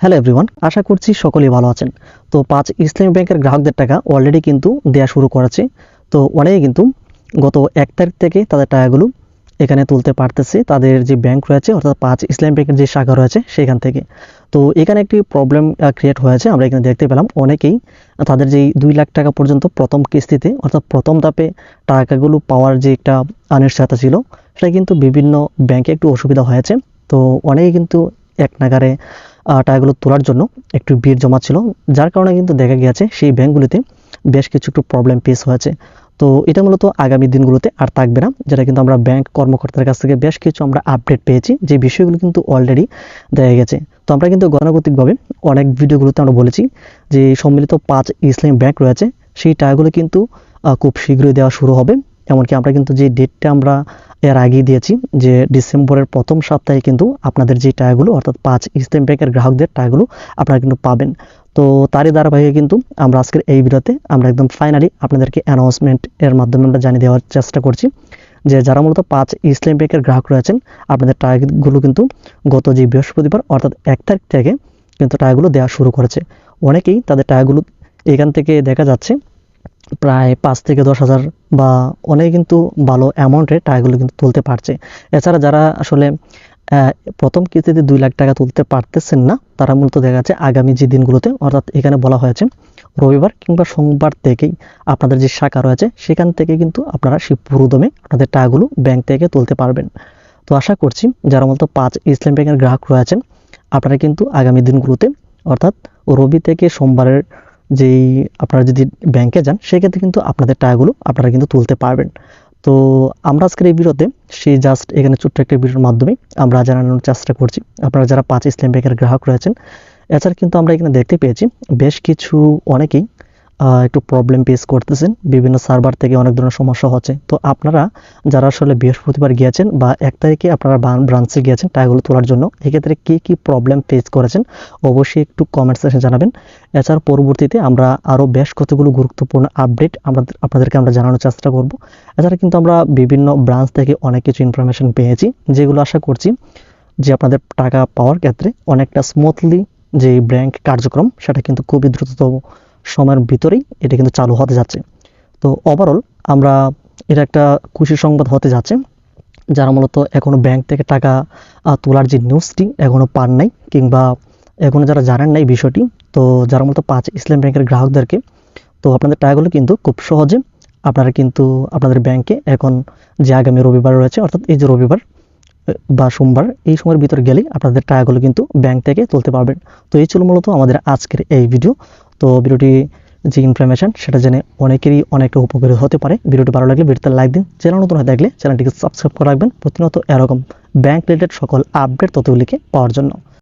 Hello everyone, আশা করছি সকলেই ভালো আছেন। তো ৫ ইসলামী ব্যাংকের গ্রাহকদের টাকা অলরেডি কিন্তু দেয়া শুরু করেছে। তো অনেকেই কিন্তু গত ১ তারিখ থেকে তাদের টাকাগুলো এখানে তুলতে পারতেছে তাদের যে ব্যাংক রয়েছে অর্থাৎ ৫ ইসলামী ব্যাংকের যে শাখা রয়েছে সেখান থেকে। তো এখানে একটি প্রবলেম ক্রিয়েট হয়েছে, আমরা এখানে দেখতে পেলাম অনেকেই তাদের যেই ২ লাখ টাকা পর্যন্ত প্রথম কিস্তিতে অর্থাৎ প্রথম ধাপে টাকাগুলো পাওয়ার যে একটা অনিশ্চয়তা ছিল সেটা কিন্তু বিভিন্ন ব্যাংকে একটু অসুবিধা হয়েছে। তো অনেকেই কিন্তু এক নাগাড়ে টাকাগুলো তোলার জন্য একটু ভিড় জমাচ্ছিল, যার কারণে কিন্তু দেখা গিয়েছে সেই ব্যাংকগুলিতে বেশ কিছু একটু প্রবলেম ফেস হয়েছে। তো এটা মূলত আগামী দিনগুলোতে আর থাকবে না, যেটা কিন্তু আমরা ব্যাংক কর্মকর্তার কাছ থেকে বেশ কিছু আমরা আপডেট পেয়েছি, যে বিষয়গুলো কিন্তু অলরেডি দেখা গেছে। তো আমরা কিন্তু গতানুগতিকভাবে অনেক ভিডিওগুলোতে আমরা বলেছি যে সম্মিলিত ৫ ইসলামী ব্যাংক রয়েছে সেই টাকাগুলো কিন্তু খুব শীঘ্রই দেওয়া শুরু হবে। এমনকি আমরা কিন্তু যে ডেটটা আমরা এর আগেই দিয়েছি যে ডিসেম্বরের প্রথম সপ্তাহে কিন্তু আপনাদের যে টাকাগুলো অর্থাৎ ৫ ইসলামী ব্যাংকের গ্রাহকদের টাকাগুলো আপনারা কিন্তু পাবেন। তো তারই ধারাবাহিকে কিন্তু আমরা আজকের এই ভিডিওতে আমরা একদম ফাইনালি আপনাদেরকে অ্যানাউন্সমেন্ট এর মাধ্যমে আমরা জানিয়ে দেওয়ার চেষ্টা করছি যে যারা মূলত ৫ ইসলামী ব্যাংকের গ্রাহক রয়েছেন আপনাদের টাকাগুলো কিন্তু গত যে বৃহস্পতিবার অর্থাৎ ১ তারিখ থেকে কিন্তু টাকাগুলো দেওয়া শুরু করেছে। অনেকেই তাদের টাকাগুলো এখান থেকে দেখা যাচ্ছে প্রায় ৫ থেকে ১০,০০০ বা অনেকে কিন্তু ভালো অ্যামাউন্টের টাকাগুলো কিন্তু তুলতে পারছে। এছাড়া যারা আসলে প্রথম কিস্তিতে ২ লাখ টাকা তুলতে পারতেছেন না, তারা মূলত দেখা যাচ্ছে আগামী যে দিনগুলোতে অর্থাৎ এখানে বলা হয়েছে রবিবার কিংবা সোমবার থেকেই আপনাদের যে শাখা রয়েছে সেখান থেকে কিন্তু আপনারা সেই পুরোদমে আপনাদের টাকাগুলো ব্যাংক থেকে তুলতে পারবেন। তো আশা করছি যারা মূলত ৫ ইসলামী ব্যাংকের গ্রাহক রয়েছেন আপনারা কিন্তু আগামী দিনগুলোতে অর্থাৎ রবি থেকে সোমবারের যেই আপনারা যদি ব্যাংকে যান সেক্ষেত্রে কিন্তু আপনাদের টাকাগুলো আপনারা কিন্তু তুলতে পারবেন। তো আমরা আজকের এই ভিডিওতে সেই জাস্ট এখানে ছোট্ট একটা ভিডিওর মাধ্যমে আমরা জানানোর চেষ্টা করছি আপনারা যারা ৫ ইসলামী ব্যাংকের গ্রাহক রয়েছেন। এছাড়া কিন্তু আমরা এখানে দেখতে পেয়েছি বেশ কিছু অনেকেই একটু প্রবলেম ফেস করতেছেন, বিভিন্ন সার্ভার থেকে অনেক ধরনের সমস্যা হচ্ছে। তো আপনারা যারা আসলে বৃহস্পতিবার গিয়েছেন বা ১ তারিখে আপনারা ব্রাঞ্চে গিয়েছেন টাকাগুলো তোলার জন্য, এক্ষেত্রে কী প্রবলেম ফেস করেছেন অবশ্যই একটু কমেন্ট সেকশনে জানাবেন। এছাড়া পরবর্তীতে আমরা আরও বেশ কতগুলো গুরুত্বপূর্ণ আপডেট আপনাদেরকে আমরা জানানোর চেষ্টা করব। এছাড়া কিন্তু আমরা বিভিন্ন ব্রাঞ্চ থেকে অনেক কিছু ইনফরমেশন পেয়েছি যেগুলো আশা করছি যে আপনাদের টাকা পাওয়ার ক্ষেত্রে অনেকটা স্মুথলি যে ব্যাংক কার্যক্রম সেটা কিন্তু খুবই দ্রুততম সময়ের ভিতরেই এটা কিন্তু চালু হতে যাচ্ছে। তো ওভারঅল আমরা এটা একটা খুশি সংবাদ হতে যাচ্ছে যারা মূলত এখনও ব্যাংক থেকে টাকা তোলার যে নিউজটি এখনও পান নাই কিংবা এখনও যারা জানেন নাই বিষয়টি। তো যারা মূলত ৫ ইসলামী ব্যাংকের গ্রাহকদেরকে তো আপনাদের টাকাগুলো কিন্তু খুব সহজে আপনারা কিন্তু আপনাদের ব্যাংকে এখন যে আগামী রবিবার রয়েছে অর্থাৎ এই যে রবিবার বা সোমবার এই সময়ের ভিতরে গেলেই আপনাদের টাকাগুলো কিন্তু ব্যাংক থেকে তুলতে পারবেন। তো এই ছিল মূলত আমাদের আজকের এই ভিডিও। তো ভিডিওটি যে ইনফরমেশন সেটা জেনে অনেকেরই অনেকটা উপকারী হতে পারে। ভিডিওটি ভালো লাগলে ভিডিওতে লাইক দিন, চ্যানেল নতুন হয়ে থাকলে চ্যানেলটিকে সাবস্ক্রাইব করে রাখবেন প্রতিনিয়ত এরকম ব্যাংক রিলেটেড সকল আপডেট তথ্যগুলিকে পাওয়ার জন্য।